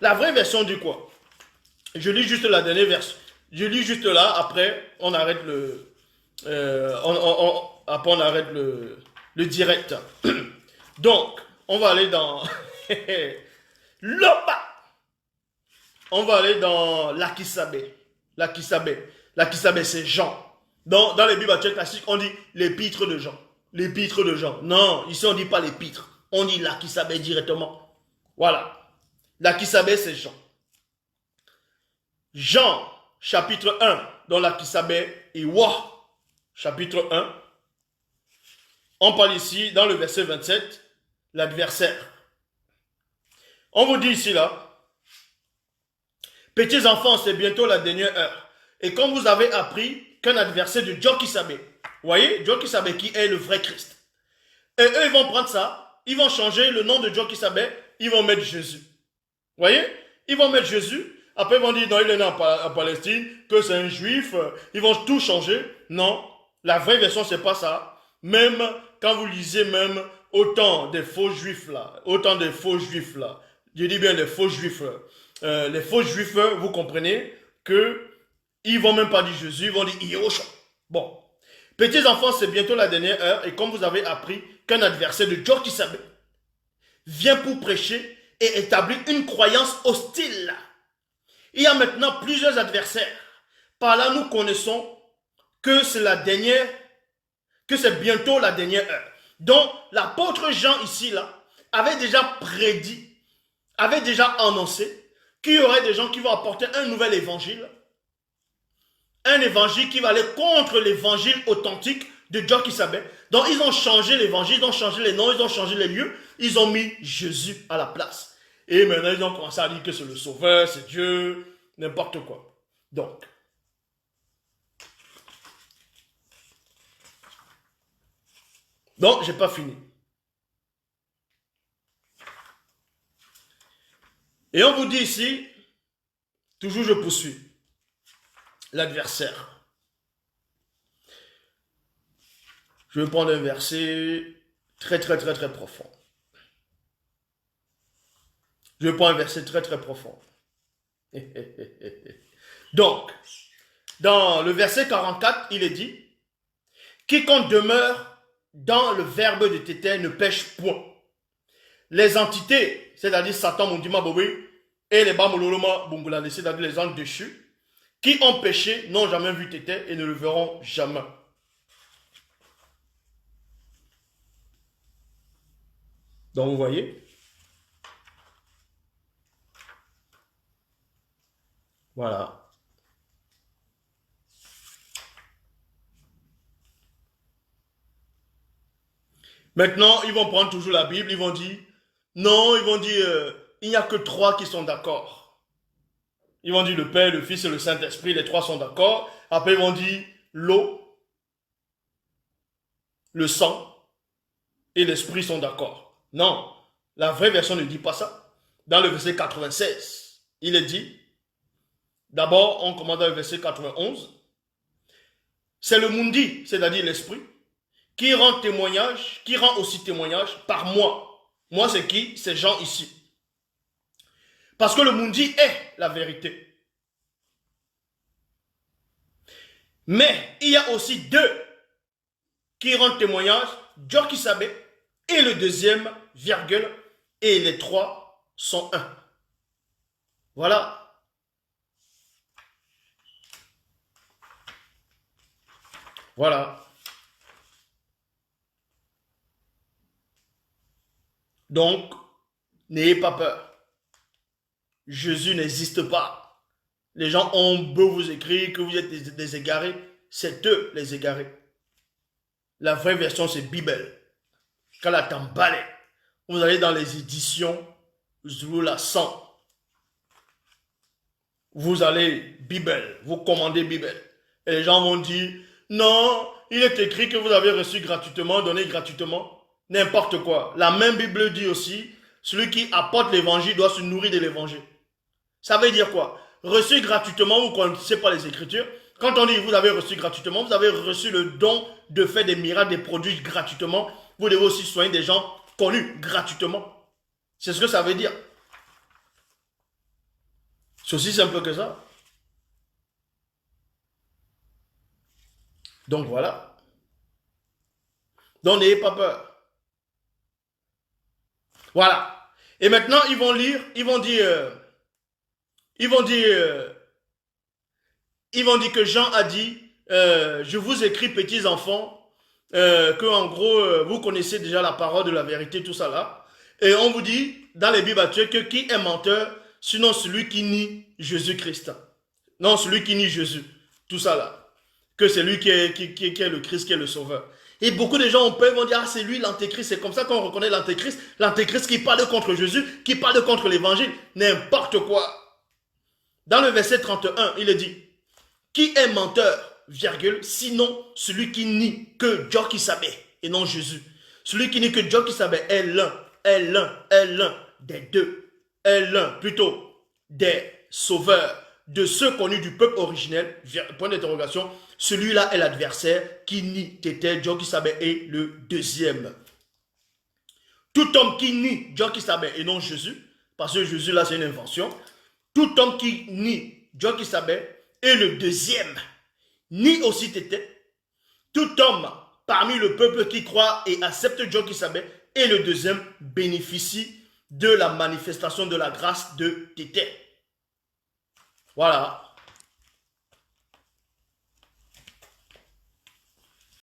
La vraie version dit quoi? Je lis juste la dernière version. Je lis juste là, après on arrête le... après on arrête le direct. Donc, on va aller dans... Lopa. On va aller dans l'Akisabé. L'Akisabé. L'Akisabé, c'est Jean. Dans les Bibles classiques, on dit l'épître de Jean. L'épître de Jean. Non, ici on ne dit pas l'épître. On dit l'Akisabé directement. Voilà. L'Akisabé, c'est Jean. Jean, chapitre 1, dans l'Akisabé et Wa, chapitre 1. On parle ici, dans le verset 27, l'adversaire. On vous dit ici, là, petits enfants, c'est bientôt la dernière heure. Et comme vous avez appris qu'un adversaire de Djokisabé, vous voyez, Djokisabé qui est le vrai Christ. Et eux, ils vont prendre ça, ils vont changer le nom de Djokisabé, ils vont mettre Jésus. Vous voyez, ils vont mettre Jésus, après ils vont dire, non, il est né en Palestine, que c'est un juif, ils vont tout changer. Non, la vraie version, c'est pas ça. Même quand vous lisez même autant des faux juifs là, je dis bien les faux juifs vous comprenez que ils vont même pas dire Jésus, ils vont dire Yosha. Bon, petits enfants, c'est bientôt la dernière heure et comme vous avez appris qu'un adversaire de Djokisabé vient pour prêcher et établir une croyance hostile. Il y a maintenant plusieurs adversaires. Par là, nous connaissons que c'est la dernière, que c'est bientôt la dernière heure. Donc, l'apôtre Jean ici, là, avait déjà prédit, avait déjà annoncé qu'il y aurait des gens qui vont apporter un nouvel évangile. Un évangile qui va aller contre l'évangile authentique de Djokisabé. Donc, ils ont changé l'évangile, ils ont changé les noms, ils ont changé les lieux. Ils ont mis Jésus à la place. Et maintenant, ils ont commencé à dire que c'est le sauveur, c'est Dieu, n'importe quoi. Donc, j'ai pas fini. Et on vous dit ici, toujours je poursuis, l'adversaire. Je vais prendre un verset très profond. Je vais prendre un verset très profond. Donc, dans le verset 44, il est dit, quiconque demeure dans le verbe de Tété ne pêche point. Les entités, c'est-à-dire Satan, Mondima Bobi, et les Bamololoma Bungulande, c'est-à-dire les anges déchus, qui ont péché, n'ont jamais vu Tété et ne le verront jamais. Donc vous voyez, voilà. Maintenant, ils vont prendre toujours la Bible, ils vont dire, non, ils vont dire, il n'y a que trois qui sont d'accord. Ils vont dire le Père, le Fils et le Saint-Esprit, les trois sont d'accord. Après, ils vont dire l'eau, le sang et l'Esprit sont d'accord. Non, la vraie version ne dit pas ça. Dans le verset 96, il est dit, d'abord, on commence dans le verset 91, c'est le Mundi, c'est-à-dire l'Esprit, qui rend témoignage, qui rend aussi témoignage par moi. Moi, c'est qui? C'est Jean ici. Parce que le Mundi est la vérité. Mais il y a aussi deux qui rendent témoignage, Djokisabé et le deuxième, virgule, et les trois sont un. Voilà. Voilà. Donc, n'ayez pas peur. Jésus n'existe pas. Les gens ont beau vous écrire que vous êtes des égarés. C'est eux les égarés. La vraie version, c'est Bible. Kalatambale. Vous allez dans les éditions Zulu 100. Vous allez Bible. Vous commandez Bible. Et les gens vont dire, non, il est écrit que vous avez reçu gratuitement, donné gratuitement. N'importe quoi. La même Bible dit aussi, celui qui apporte l'évangile doit se nourrir de l'évangile. Ça veut dire quoi? Reçu gratuitement, vous ne connaissez pas les Écritures. Quand on dit vous avez reçu gratuitement, vous avez reçu le don de faire des miracles, des produits gratuitement. Vous devez aussi soigner des gens connus gratuitement. C'est ce que ça veut dire. C'est aussi simple que ça. Donc voilà. Donc n'ayez pas peur. Voilà. Et maintenant, ils vont lire, ils vont dire, ils vont dire que Jean a dit, je vous écris petits enfants, que en gros, vous connaissez déjà la parole de la vérité, tout ça là. Et on vous dit, dans les Bibles actuelles, que qui est menteur, sinon celui qui nie Jésus-Christ. Non, celui qui nie Jésus. Tout ça là. Que c'est lui qui est le Christ, qui est le Sauveur. Et beaucoup de gens ont peur, vont dire, ah c'est lui l'antéchrist. C'est comme ça qu'on reconnaît l'antéchrist. L'antéchrist qui parle contre Jésus, qui parle contre l'évangile. N'importe quoi. Dans le verset 31, il est dit, qui est menteur, virgule, sinon celui qui nie que Dieu qui savait et non Jésus. Celui qui nie que Dieu qui savait est l'un des deux, est l'un plutôt des sauveurs, de ceux connus du peuple originel, point d'interrogation, celui-là est l'adversaire qui nie Tété, Dieu qui savait est le deuxième. Tout homme qui nie Dieu qui savait et non Jésus, parce que Jésus là c'est une invention, tout homme qui nie Dieu qui savait est le deuxième, ni aussi Tété. Tout homme parmi le peuple qui croit et accepte Dieu qui savait et le deuxième bénéficie de la manifestation de la grâce de Tété. Voilà.